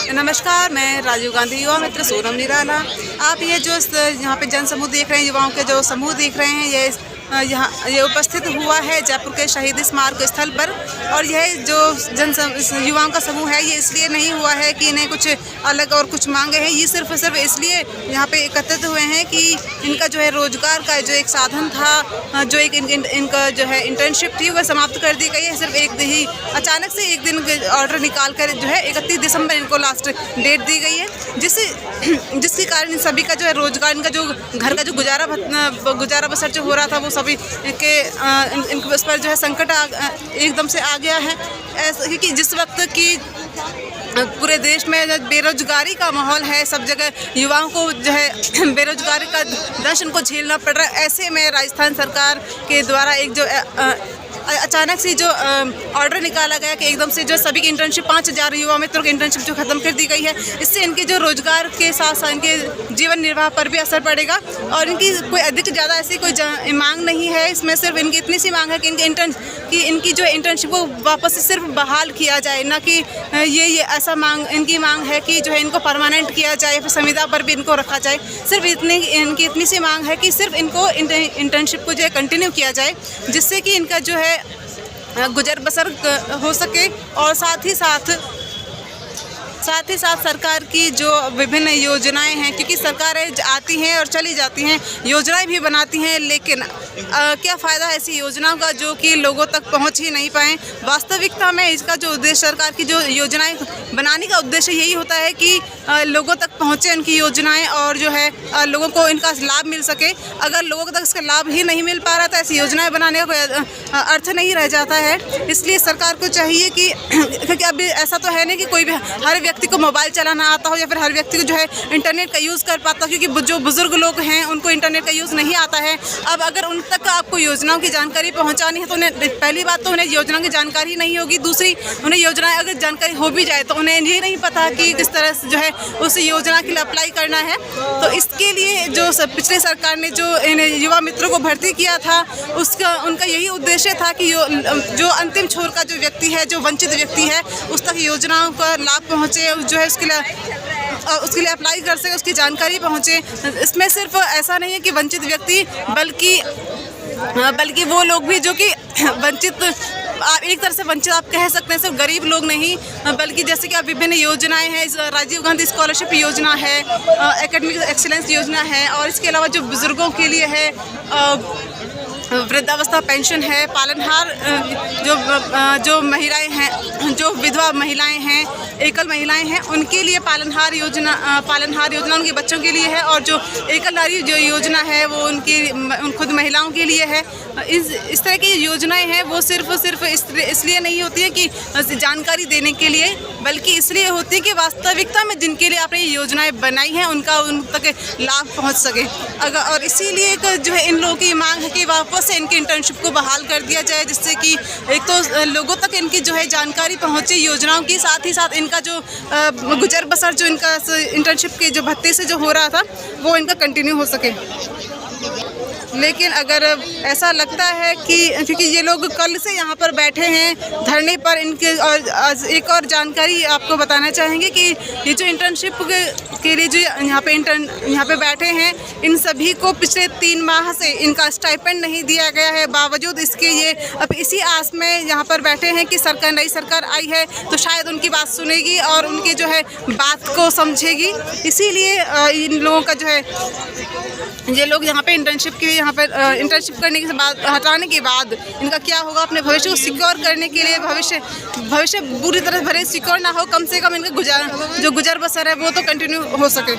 नमस्कार, मैं राजीव गांधी युवा मित्र सोनम निराला। आप ये जो यहाँ पे जन समूह देख रहे हैं, युवाओं के जो समूह देख रहे हैं, ये उपस्थित हुआ है जयपुर के शहीद स्मारक स्थल पर। और यह जो युवाओं का समूह है, ये इसलिए नहीं हुआ है कि इन्हें कुछ अलग और कुछ मांगे हैं। ये सिर्फ इसलिए यहाँ पे एकत्रित हुए हैं कि इनका जो है रोजगार का जो एक साधन था, जो एक इनका जो है इंटर्नशिप थी, वह समाप्त कर दी गई है। सिर्फ एक ही अचानक से एक दिन ऑर्डर निकाल कर जो है 31 दिसंबर इनको लास्ट डेट दी गई है, जिसके कारण इन सभी का जो है रोजगार, इनका जो घर का जो गुजारा बसर जो हो रहा था, वो सभी के इनके उस पर जो है संकट एकदम से आ गया है। ऐसा क्योंकि जिस वक्त की पूरे देश में बेरोजगारी का माहौल है, सब जगह युवाओं को जो है बेरोजगारी का दर्शन को झेलना पड़ रहा है। ऐसे में राजस्थान सरकार के द्वारा एक जो अचानक से जो ऑर्डर निकाला गया कि एकदम से जो सभी की इंटर्नशिप 5000 युवा मित्रों की इंटर्नशिप जो ख़त्म कर दी गई है, इससे इनके जो रोजगार के साथ साथ इनके जीवन निर्वाह पर भी असर पड़ेगा। और इनकी कोई अधिक ज़्यादा ऐसी कोई मांग नहीं है। इसमें सिर्फ इनकी इतनी सी मांग है कि इनकी जो इंटर्नशिप को वापस से सिर्फ बहाल किया जाए, ना कि ये ऐसा इनकी मांग है कि जो है इनको परमानेंट किया जाए, फिर संविदा पर भी इनको रखा जाए। सिर्फ इनकी इतनी सी मांग है कि सिर्फ इनको इंटर्नशिप को जो है कंटिन्यू किया जाए, जिससे कि इनका जो है गुजर बसर हो सके। और साथ ही साथ सरकार की जो विभिन्न योजनाएं हैं, क्योंकि सरकारें आती हैं और चली जाती हैं, योजनाएं भी बनाती हैं, लेकिन क्या फ़ायदा ऐसी योजनाओं का जो कि लोगों तक पहुंच ही नहीं पाएँ। वास्तविकता में इसका जो उद्देश्य, सरकार की जो योजनाएं बनाने का उद्देश्य यही होता है कि लोगों तक पहुँचे उनकी योजनाएँ, और जो है लोगों को इनका लाभ मिल सके। अगर लोगों तक इसका लाभ ही नहीं मिल पा रहा, तो ऐसी योजनाएँ बनाने का कोई अर्थ नहीं रह जाता है। इसलिए सरकार को चाहिए कि क्योंकि अभी ऐसा तो है नहीं कि कोई भी हर व्यक्ति को मोबाइल चलाना आता हो, या फिर हर व्यक्ति को जो है इंटरनेट का यूज़ कर पाता हो, क्योंकि जो बुजुर्ग लोग हैं उनको इंटरनेट का यूज़ नहीं आता है। अब अगर उन तक आपको योजनाओं की जानकारी पहुंचानी है, तो उन्हें पहली बात तो उन्हें योजनाओं की जानकारी नहीं होगी। दूसरी, उन्हें योजनाएं अगर जानकारी हो भी जाए तो उन्हें ये नहीं पता कि किस तरह से जो है उस योजना के लिए अप्लाई करना है। तो इसके लिए जो पिछले सरकार ने जो इन युवा मित्रों को भर्ती किया था, उनका यही उद्देश्य था कि जो अंतिम छोर का जो व्यक्ति है, जो वंचित व्यक्ति है, उस तक योजनाओं का लाभ पहुँचे, जो है उसके लिए अप्लाई कर सके, उसकी जानकारी पहुँचे। इसमें सिर्फ ऐसा नहीं है कि वंचित व्यक्ति, बल्कि वो लोग भी जो कि वंचित, एक तरह से वंचित आप कह सकते हैं, सिर्फ गरीब लोग नहीं, बल्कि जैसे कि आप विभिन्न योजनाएं हैं, राजीव गांधी स्कॉलरशिप योजना है, एकेडमिक एक्सीलेंस योजना है, और इसके अलावा जो बुज़ुर्गों के लिए है वृद्धावस्था पेंशन है, पालनहार जो महिलाएं हैं, जो विधवा महिलाएं हैं, एकल महिलाएं हैं, उनके लिए पालनहार योजना उनके बच्चों के लिए है। और जो एकल नारी जो योजना है, वो उन खुद महिलाओं के लिए है। इस तरह की योजनाएं हैं, वो सिर्फ इसलिए नहीं होती है कि जानकारी देने के लिए, बल्कि इसलिए होती है कि वास्तविकता में जिनके लिए आपने ये योजनाएं बनाई हैं, उन तक लाभ पहुँच सके। और इसीलिए जो है इन लोगों की मांग है कि वापस से इनकी इंटर्नशिप को बहाल कर दिया जाए, जिससे कि एक तो लोगों तक इनकी जो है जानकारी पहुंचे योजनाओं की, साथ ही साथ इनका जो गुजर बसर जो इनका इंटर्नशिप के जो भत्ते से जो हो रहा था, वो इनका कंटिन्यू हो सके। लेकिन अगर ऐसा लगता है कि क्योंकि ये लोग कल से यहाँ पर बैठे हैं धरने पर, इनके और एक और जानकारी आपको बताना चाहेंगे कि ये जो इंटर्नशिप के लिए जो यहाँ पे बैठे हैं, इन सभी को पिछले 3 माह से इनका स्टाइपेंड नहीं दिया गया है। बावजूद इसके ये अब इसी आस में यहाँ पर बैठे हैं कि नई सरकार आई है तो शायद उनकी बात सुनेगी और उनकी जो है बात को समझेगी। इसीलिए इन लोगों का जो है, ये लोग यहाँ पे इंटर्नशिप करने के बाद, हटाने के बाद इनका क्या होगा, अपने भविष्य को सिक्योर करने के लिए, भविष्य पूरी तरह भले सिक्योर ना हो, कम से कम इनका जो गुजर बसर है वो तो कंटिन्यू हो सके।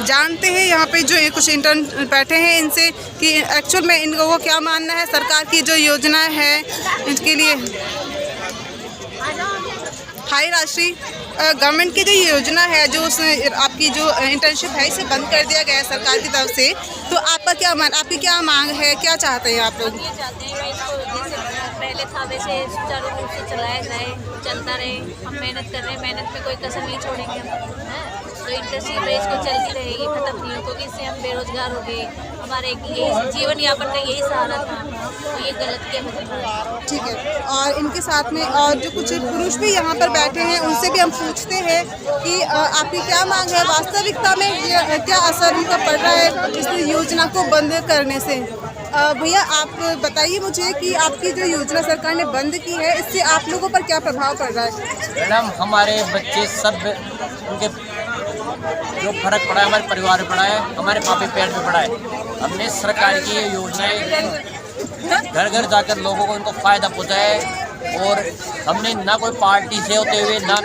जानते हैं यहाँ पे जो कुछ इंटर्न बैठे हैं इनसे कि एक्चुअल में इन लोगों को क्या मानना है सरकार की जो योजना है इसके लिए। हाई राशि गवर्नमेंट की जो योजना है, जो आपकी जो इंटर्नशिप है, इसे बंद कर दिया गया है सरकार की तरफ से, तो आपकी क्या मांग है, क्या चाहते हैं आप लोग? ये चाहते हैं कि इसको जैसे पहले था वैसे सुचारू रूप से चलाया जाए, चलता रहे। हम मेहनत कर रहे हैं, मेहनत में कोई कसर नहीं छोड़ेंगे हम, तो इंडस्ट्री बेस को चलती रहेगी, खत्म नहीं हो, क्योंकि इससे हम बेरोजगार हो गए। हमारे यही जीवन यापन का यही सहारा था, तो ये गलत किया है। ठीक है, और इनके साथ में और जो कुछ पुरुष भी यहाँ पर बैठे हैं उनसे भी हम पूछते हैं कि आपकी क्या मांग है, वास्तविकता में ये क्या असर उनका पड़ रहा है इस योजना को बंद करने से। भैया आप बताइए मुझे कि आपकी जो योजना सरकार ने बंद की है इससे आप लोगों पर क्या प्रभाव पड़ रहा है। मैडम हमारे बच्चे सब उनके जो फर्क पड़ा है हमारे परिवार में पड़ा है, हमारे पापे पेट में पड़ा है। हमने सरकार की ये योजनाएं घर घर जाकर लोगों को इनको फ़ायदा पहुँचा है, और हमने ना कोई पार्टी से होते हुए ना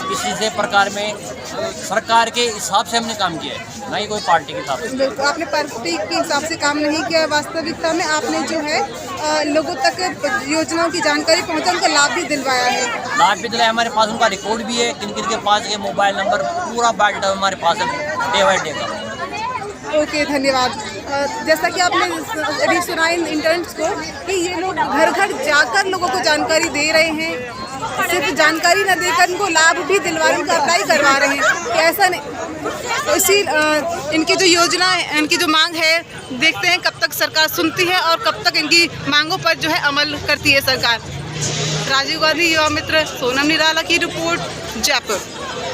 किसी से प्रकार में सरकार के हिसाब से हमने काम किया है, ना ही कोई पार्टी के हिसाब से। बिल्कुल, आपने पार्टी के हिसाब से काम नहीं किया, वास्तविकता में आपने जो है लोगों तक योजनाओं की जानकारी पहुंचा, उनका लाभ भी दिलवाया है। लाभ भी दिलाया, हमारे पास उनका रिकॉर्ड भी है, किन किन के पास ये मोबाइल नंबर पूरा बायोडाटा हमारे पास है डे बाई डे का। ओके, धन्यवाद। जैसा कि आपने अभी सुना इन इंटर्न्स को कि ये लोग घर घर जाकर लोगों को जानकारी दे रहे हैं, सिर्फ जानकारी न देकर इनको लाभ भी दिलवा, उनका अप्लाई करवा रहे हैं कि ऐसा नहीं। तो इसी इनकी जो योजना इनकी जो मांग है, देखते हैं कब तक सरकार सुनती है और कब तक इनकी मांगों पर जो है अमल करती है सरकार। राजीव गांधी युवा मित्र, सोनम निराला की रिपोर्ट, जयपुर।